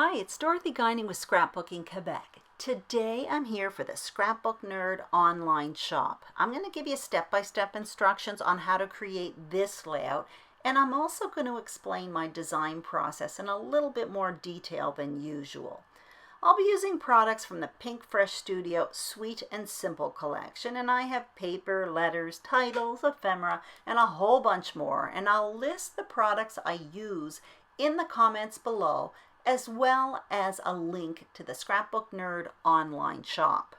Hi, it's Dorothy Guining with Scrapbooking Quebec. Today I'm here for the Scrapbook Nerd online shop. I'm going to give you step-by-step instructions on how to create this layout, and I'm also going to explain my design process in a little bit more detail than usual. I'll be using products from the Pinkfresh Studio Sweet and Simple collection, and I have paper, letters, titles, ephemera, and a whole bunch more, and I'll list the products I use in the comments below, as well as a link to the Scrapbook Nerd online shop.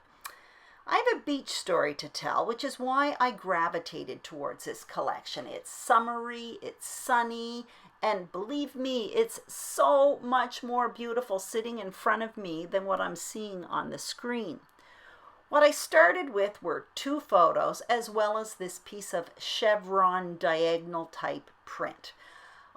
I have a beach story to tell, which is why I gravitated towards this collection. It's summery, it's sunny, and believe me, it's so much more beautiful sitting in front of me than what I'm seeing on the screen. What I started with were two photos as well as this piece of chevron diagonal type print.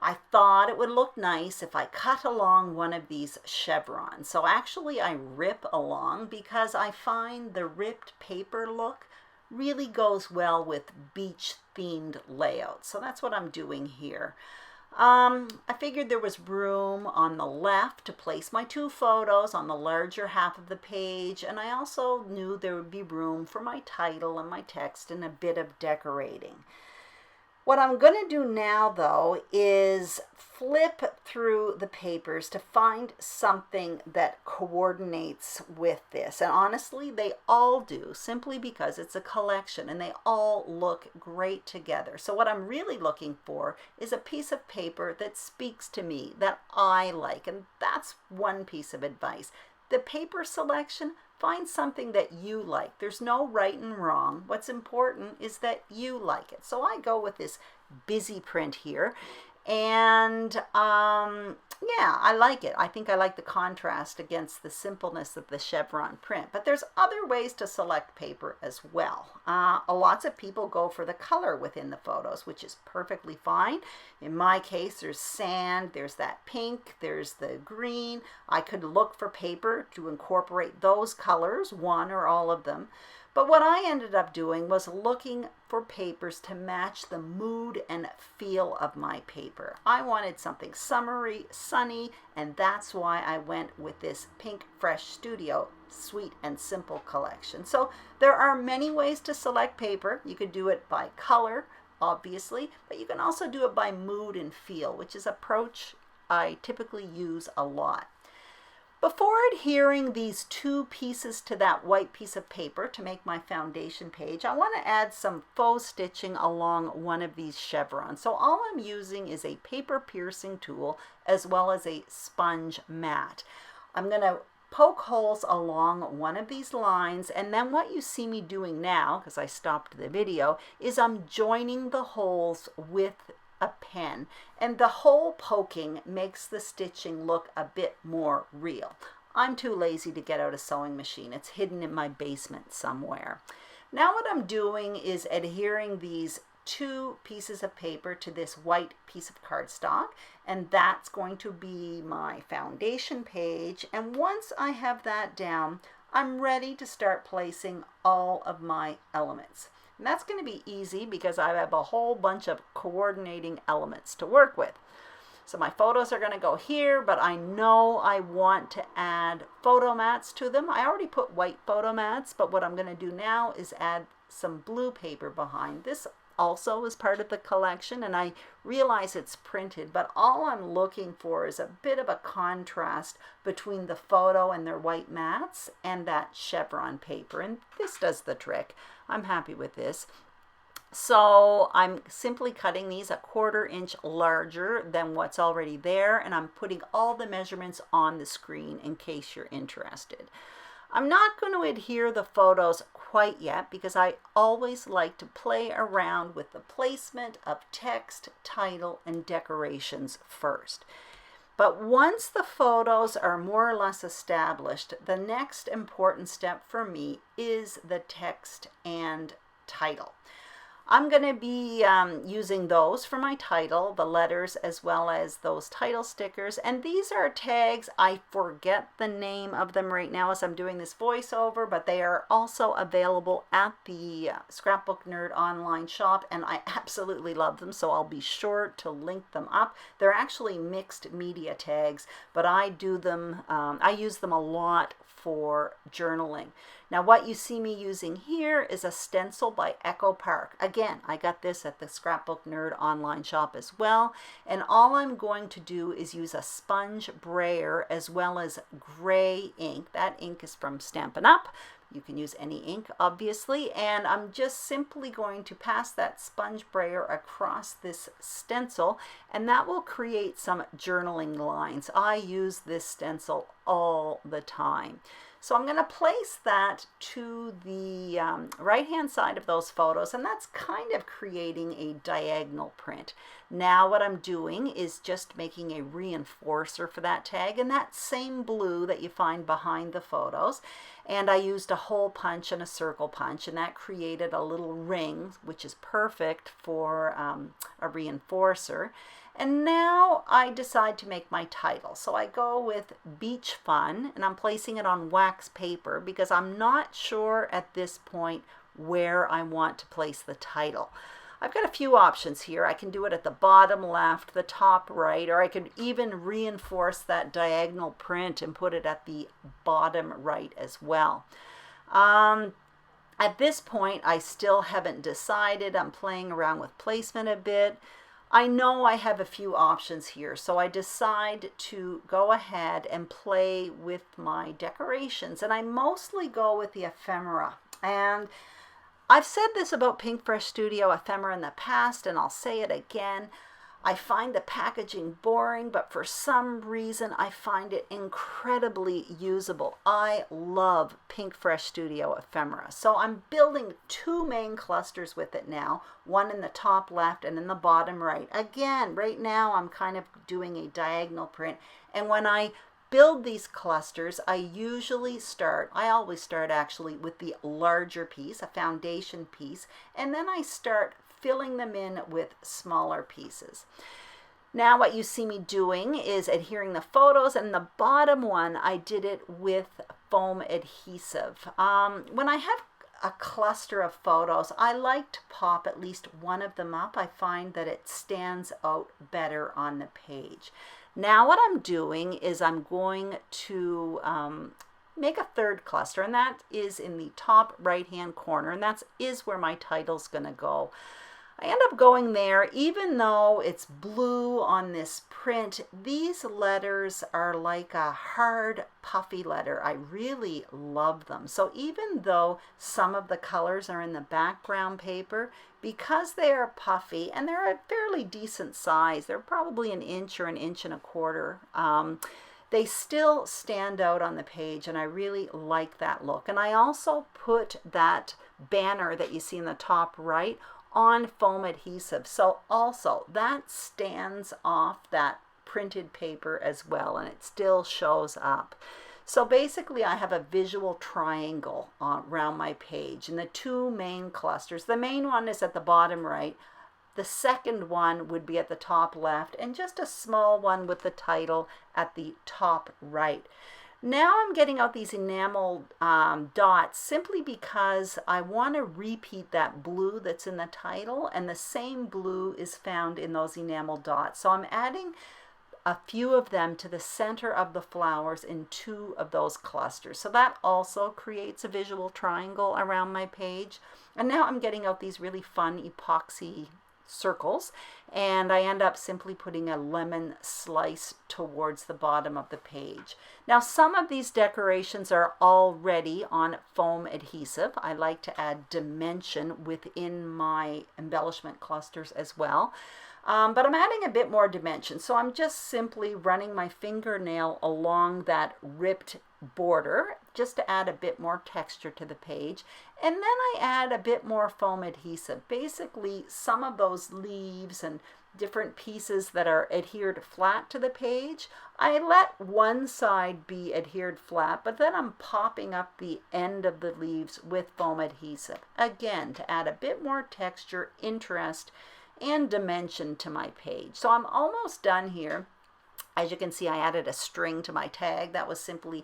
I thought it would look nice if I cut along one of these chevrons. So actually I rip along because I find the ripped paper look really goes well with beach themed layouts. So that's what I'm doing here. I figured there was room on the left to place my two photos on the larger half of the page, and I also knew there would be room for my title and my text and a bit of decorating. What I'm going to do now, though, is flip through the papers to find something that coordinates with this. And honestly, they all do, simply because it's a collection and they all look great together. So what I'm really looking for is a piece of paper that speaks to me, that I like. And that's one piece of advice. The paper selection, find something that you like. There's no right and wrong. What's important is that you like it. So I go with this busy print here, and yeah, I like it. I think I like the contrast against the simpleness of the chevron print. But there's other ways to select paper as well. Lots of people go for the color within the photos, which is perfectly fine. In my case, there's sand, there's that pink, there's the green. I could look for paper to incorporate those colors, one or all of them. But what I ended up doing was looking for papers to match the mood and feel of my paper. I wanted something summery, sunny, and that's why I went with this Pinkfresh Studio Sweet and Simple collection. So there are many ways to select paper. You could do it by color, obviously, but you can also do it by mood and feel, which is an approach I typically use a lot. Before adhering these two pieces to that white piece of paper to make my foundation page, I want to add some faux stitching along one of these chevrons. So all I'm using is a paper piercing tool as well as a sponge mat. I'm going to poke holes along one of these lines, and then what you see me doing now, because I stopped the video, is I'm joining the holes with a pen, and the hole poking makes the stitching look a bit more real. I'm too lazy to get out a sewing machine. It's hidden in my basement somewhere. Now what I'm doing is adhering these two pieces of paper to this white piece of cardstock, and that's going to be my foundation page. And once I have that down, I'm ready to start placing all of my elements. And that's going to be easy because I have a whole bunch of coordinating elements to work with. So my photos are going to go here, but I know I want to add photo mats to them. I already put white photo mats, but what I'm going to do now is add some blue paper behind. This also is part of the collection, and I realize it's printed, but all I'm looking for is a bit of a contrast between the photo and their white mats and that chevron paper, and this does the trick. I'm happy with this. So I'm simply cutting these a 1/4 inch larger than what's already there, and I'm putting all the measurements on the screen in case you're interested. I'm not going to adhere the photos quite yet because I always like to play around with the placement of text, title, and decorations first. But once the photos are more or less established, the next important step for me is the text and title. I'm going to be using those for my title, the letters, as well as those title stickers. And these are tags. I forget the name of them right now as I'm doing this voiceover, but they are also available at the Scrapbook Nerd online shop, and I absolutely love them, so I'll be sure to link them up. They're actually mixed media tags, but I do them, I use them a lot for journaling. Now what you see me using here is a stencil by Echo Park. Again, I got this at the Scrapbook Nerd online shop as well. And all I'm going to do is use a sponge brayer as well as gray ink. That ink is from Stampin' Up! You can use any ink, obviously, and I'm just simply going to pass that sponge brayer across this stencil, and that will create some journaling lines. I use this stencil all the time. So I'm going to place that to the right-hand side of those photos, and that's kind of creating a diagonal print. Now what I'm doing is just making a reinforcer for that tag in that same blue that you find behind the photos. And I used a hole punch and a circle punch, and that created a little ring, which is perfect for a reinforcer. And now I decide to make my title. So I go with Beach Fun, and I'm placing it on wax paper because I'm not sure at this point where I want to place the title. I've got a few options here. I can do it at the bottom left, the top right, or I could even reinforce that diagonal print and put it at the bottom right as well. At this point, I still haven't decided. I'm playing around with placement a bit. I know I have a few options here, so I decide to go ahead and play with my decorations, and I mostly go with the ephemera. And I've said this about Pinkfresh Studio ephemera in the past, and I'll say it again. I find the packaging boring, but for some reason I find it incredibly usable. I love Pinkfresh Studio ephemera. So I'm building two main clusters with it now, one in the top left and in the bottom right. Again, right now I'm kind of doing a diagonal print, and when I build these clusters, I always start actually with the larger piece, a foundation piece, and then I start filling them in with smaller pieces. Now what you see me doing is adhering the photos, and the bottom one I did it with foam adhesive. When I have a cluster of photos, I like to pop at least one of them up. I find that it stands out better on the page. Now what I'm doing is I'm going to make a third cluster, and that is in the top right hand corner, and that is where my title's going to go. I end up going there. Even though it's blue on this print, these letters are like a hard, puffy letter. I really love them. So even though some of the colors are in the background paper, because they are puffy and they're a fairly decent size, they're probably an inch or an inch and a quarter, they still stand out on the page, and I really like that look. And I also put that banner that you see in the top right on foam adhesive, so also that stands off that printed paper as well, and it still shows up. So basically I have a visual triangle around my page, and the two main clusters, the main one is at the bottom right, the second one would be at the top left, and just a small one with the title at the top right. Now I'm getting out these enamel dots simply because I want to repeat that blue that's in the title, and the same blue is found in those enamel dots. So I'm adding a few of them to the center of the flowers in two of those clusters. So that also creates a visual triangle around my page. And now I'm getting out these really fun epoxy circles, and I end up simply putting a lemon slice towards the bottom of the page. Now some of these decorations are already on foam adhesive. I like to add dimension within my embellishment clusters as well. But I'm adding a bit more dimension, so I'm just simply running my fingernail along that ripped border just to add a bit more texture to the page, and then I add a bit more foam adhesive. Basically some of those leaves and different pieces that are adhered flat to the page, I let one side be adhered flat, but then I'm popping up the end of the leaves with foam adhesive, again, to add a bit more texture, interest, and dimension to my page. So I'm almost done here. As you can see, I added a string to my tag. That was simply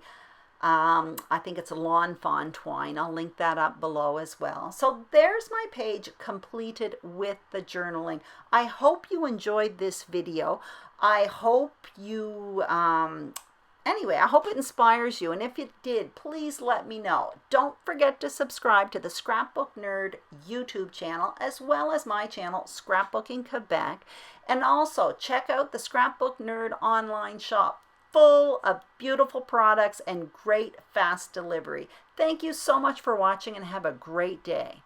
I think it's a lawn fawn twine. I'll link that up below as well. So there's my page completed with the journaling. I hope you enjoyed this video. I hope you, anyway, I hope it inspires you. And if it did, please let me know. Don't forget to subscribe to the Scrapbook Nerd YouTube channel, as well as my channel, Scrapbooking Quebec. And also check out the Scrapbook Nerd online shop, full of beautiful products and great fast delivery. Thank you so much for watching and have a great day.